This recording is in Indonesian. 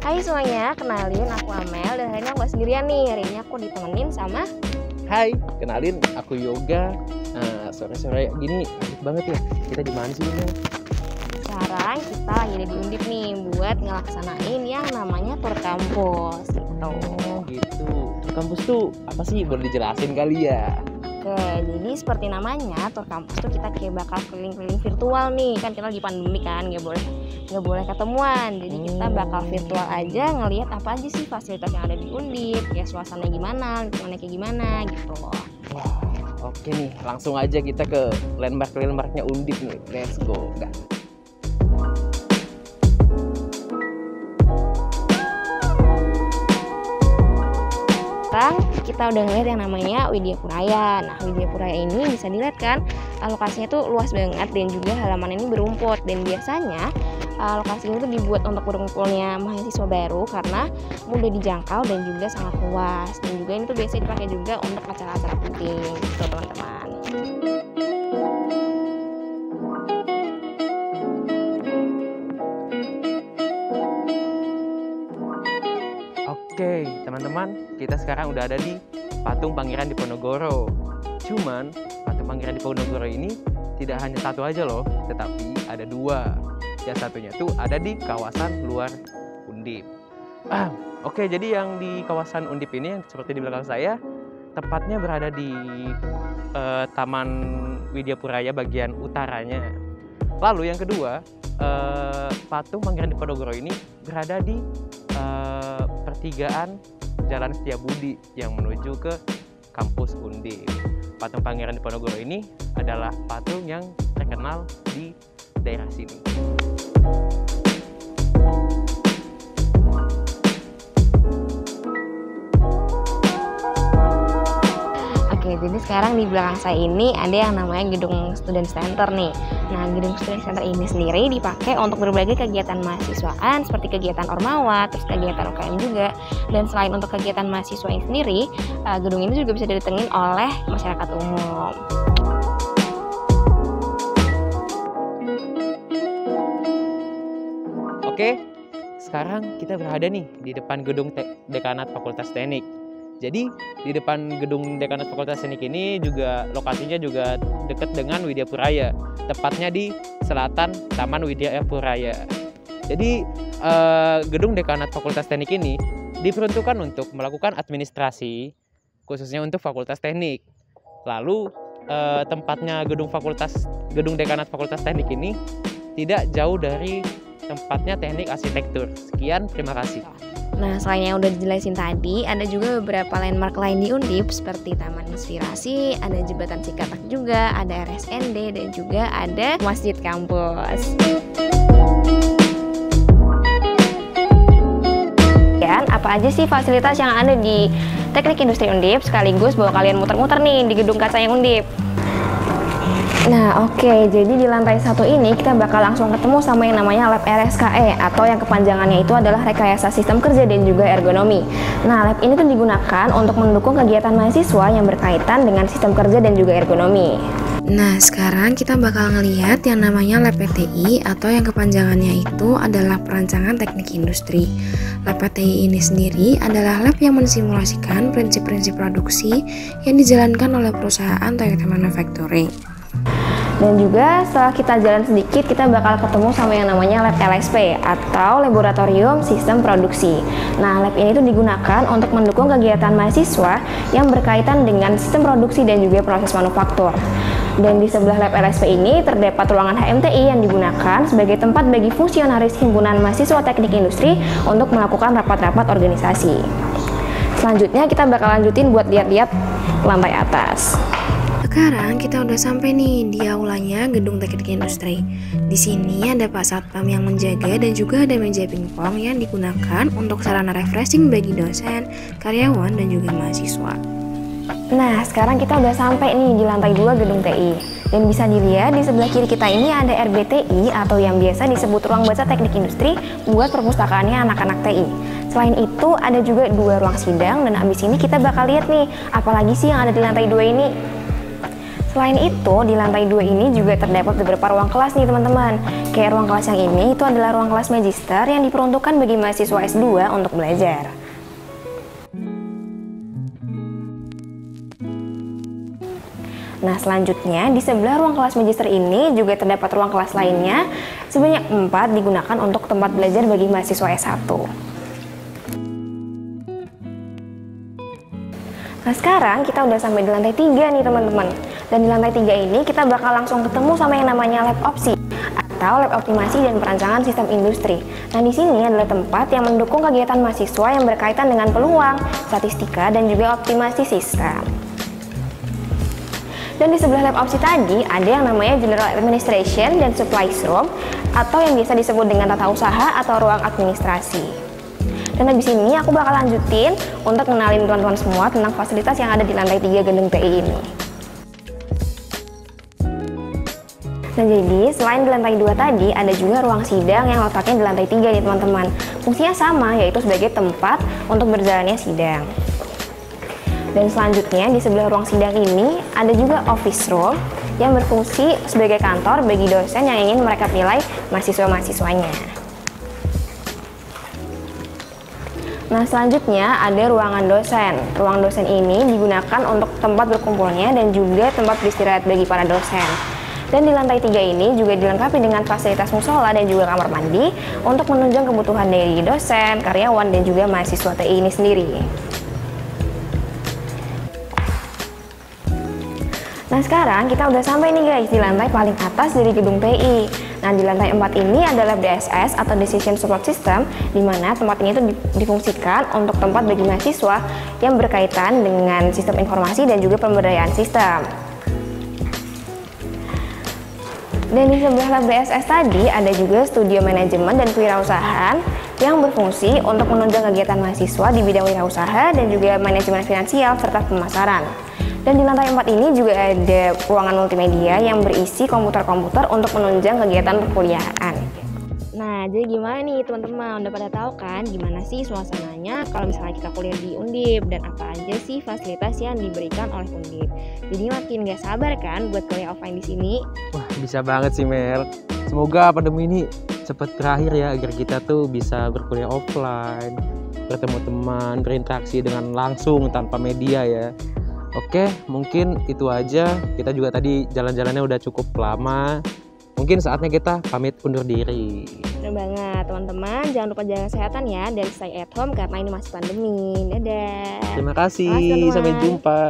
Hai semuanya, kenalin aku Amel dan hari ini aku gak sendirian nih. Hari ini aku ditemenin sama Hai, kenalin aku Yoga. Nah, sore-sore gini asik banget ya. Kita di mana sih ini? sekarang kita lagi ada di Undip nih buat ngelaksanain yang namanya tur kampus gitu. Oh gitu. Tur kampus tuh apa sih? Boleh dijelasin kali ya? Oke, jadi seperti namanya tur kampus tuh kita kayak bakal keliling-keliling virtual nih. Kan kita lagi pandemi kan, nggak boleh ketemuan. Jadi kita bakal virtual aja ngelihat apa aja sih fasilitas yang ada di Undip, kayak suasananya gimana, lingkungannya kayak gimana gitu loh. Wah, oke nih. Langsung aja kita ke landmarknya Undip nih. Let's go. Dah. Sekarang kita udah ngeliat yang namanya Widya Puraya. Nah, Widya Puraya ini bisa dilihat kan lokasinya tuh luas banget dan juga halaman ini berumput. Dan biasanya lokasi ini tuh dibuat untuk berkumpulnya mahasiswa baru karena mudah dijangkau dan juga sangat luas. Dan juga ini tuh biasanya dipakai juga untuk acara-acara penting gitu teman-teman. Oke, teman-teman, kita sekarang udah ada di Patung Pangeran Diponegoro. Cuman, Patung Pangeran Diponegoro ini tidak hanya satu aja loh, tetapi ada dua. Yang satunya tuh ada di kawasan luar Undip. Oke, jadi yang di kawasan Undip ini yang seperti di belakang saya, tepatnya berada di Taman Widya Puraya bagian utaranya. Lalu yang kedua, Patung Pangeran Diponegoro ini berada di pertigaan Jalan Setiabudi yang menuju ke kampus Undip. Patung Pangeran Diponegoro ini adalah patung yang terkenal di daerah sini. Oke, jadi sekarang di belakang saya ini ada yang namanya Gedung Student Center nih. Nah, Gedung Student Center ini sendiri dipakai untuk berbagai kegiatan mahasiswaan seperti kegiatan Ormawa, terus kegiatan UKM juga. Dan selain untuk kegiatan mahasiswa ini sendiri, gedung ini juga bisa didatengin oleh masyarakat umum. Oke, sekarang kita berada nih di depan gedung Dekanat Fakultas Teknik. Jadi di depan gedung Dekanat Fakultas Teknik ini juga lokasinya juga dekat dengan Widya Puraya, tepatnya di selatan Taman Widya Puraya. Jadi gedung Dekanat Fakultas Teknik ini diperuntukkan untuk melakukan administrasi, khususnya untuk Fakultas Teknik. Lalu tempatnya gedung Dekanat Fakultas Teknik ini tidak jauh dari tempatnya Teknik Arsitektur. Sekian, terima kasih. Nah, selain yang udah dijelasin tadi, ada juga beberapa landmark lain di Undip seperti Taman Inspirasi, ada Jembatan Cikatak juga, ada RSND, dan juga ada Masjid Kampus. Dan apa aja sih fasilitas yang ada di Teknik Industri Undip, sekaligus bawa kalian muter-muter nih di gedung kaca yang Undip. Nah, oke, jadi di lantai 1 ini kita bakal langsung ketemu sama yang namanya Lab RSKE atau yang kepanjangannya itu adalah Rekayasa Sistem Kerja dan juga Ergonomi. Nah, lab ini tuh digunakan untuk mendukung kegiatan mahasiswa yang berkaitan dengan sistem kerja dan juga ergonomi. Nah, sekarang kita bakal ngelihat yang namanya Lab PTI atau yang kepanjangannya itu adalah Perancangan Teknik Industri. Lab PTI ini sendiri adalah lab yang mensimulasikan prinsip-prinsip produksi yang dijalankan oleh perusahaan Toyota Manufacturing. Dan juga setelah kita jalan sedikit, kita bakal ketemu sama yang namanya Lab LSP atau Laboratorium Sistem Produksi. Nah, lab ini tuh digunakan untuk mendukung kegiatan mahasiswa yang berkaitan dengan sistem produksi dan juga proses manufaktur. Dan di sebelah Lab LSP ini terdapat ruangan HMTI yang digunakan sebagai tempat bagi fungsionaris Himpunan Mahasiswa Teknik Industri untuk melakukan rapat-rapat organisasi. Selanjutnya kita bakal lanjutin buat lihat-lihat lantai atas. Sekarang kita udah sampai nih di aulanya Gedung Teknik Industri. Di sini ada Pak Satpam yang menjaga dan juga ada meja pingpong yang digunakan untuk sarana refreshing bagi dosen, karyawan, dan juga mahasiswa. Nah, sekarang kita udah sampai nih di lantai 2 Gedung TI. Dan bisa dilihat di sebelah kiri kita ini ada RBTI atau yang biasa disebut Ruang Baca Teknik Industri buat perpustakaannya anak-anak TI. Selain itu ada juga 2 ruang sidang dan abis ini kita bakal lihat nih apalagi sih yang ada di lantai 2 ini. Selain itu, di lantai 2 ini juga terdapat beberapa ruang kelas nih teman-teman. Kayak ruang kelas yang ini, itu adalah ruang kelas magister yang diperuntukkan bagi mahasiswa S2 untuk belajar. Nah, selanjutnya di sebelah ruang kelas magister ini juga terdapat ruang kelas lainnya, sebanyak 4 digunakan untuk tempat belajar bagi mahasiswa S1. Nah, sekarang kita udah sampai di lantai 3 nih teman-teman. Dan di lantai 3 ini kita bakal langsung ketemu sama yang namanya lab opsi atau lab optimasi dan perancangan sistem industri. Nah, di sini adalah tempat yang mendukung kegiatan mahasiswa yang berkaitan dengan peluang, statistika, dan juga optimasi sistem. Dan di sebelah lab opsi tadi ada yang namanya General Administration dan Supplies Room atau yang biasa disebut dengan tata usaha atau ruang administrasi. Dan habis ini aku bakal lanjutin untuk kenalin teman-teman semua tentang fasilitas yang ada di lantai 3 gedung TI ini. Nah, jadi selain di lantai 2 tadi ada juga ruang sidang yang letaknya di lantai 3 nih teman-teman. Fungsinya sama, yaitu sebagai tempat untuk berjalannya sidang. Dan selanjutnya di sebelah ruang sidang ini ada juga office room yang berfungsi sebagai kantor bagi dosen yang ingin mereka nilai mahasiswa-mahasiswanya. Nah, selanjutnya ada ruangan dosen. Ruang dosen ini digunakan untuk tempat berkumpulnya dan juga tempat beristirahat bagi para dosen. Dan di lantai 3 ini juga dilengkapi dengan fasilitas musola dan juga kamar mandi untuk menunjang kebutuhan dari dosen, karyawan, dan juga mahasiswa TI ini sendiri. Nah, sekarang kita udah sampai nih guys di lantai paling atas dari gedung TI. Nah, di lantai 4 ini adalah DSS atau Decision Support System, di mana tempat ini itu difungsikan untuk tempat bagi mahasiswa yang berkaitan dengan sistem informasi dan juga pemberdayaan sistem. Dan di sebelah lab DSS tadi ada juga studio manajemen dan kewirausahaan yang berfungsi untuk menunjang kegiatan mahasiswa di bidang wirausaha dan juga manajemen finansial serta pemasaran. Dan di lantai 4 ini juga ada ruangan multimedia yang berisi komputer-komputer untuk menunjang kegiatan perkuliahan. Nah, jadi gimana nih teman-teman? Udah pada tahu kan gimana sih suasananya kalau misalnya kita kuliah di Undip dan apa aja sih fasilitas yang diberikan oleh Undip. Jadi makin gak sabar kan buat kuliah offline di sini? Wah, bisa banget sih Mel. Semoga pandemi ini cepat berakhir ya agar kita tuh bisa berkuliah offline, bertemu teman, berinteraksi dengan langsung tanpa media ya. Oke, mungkin itu aja. Kita juga tadi jalan-jalannya udah cukup lama. Mungkin saatnya kita pamit undur diri. Bener banget teman-teman, jangan lupa jaga kesehatan ya dan stay at home karena ini masih pandemi. Dadah. Terima kasih, Makasih, teman-teman. sampai jumpa.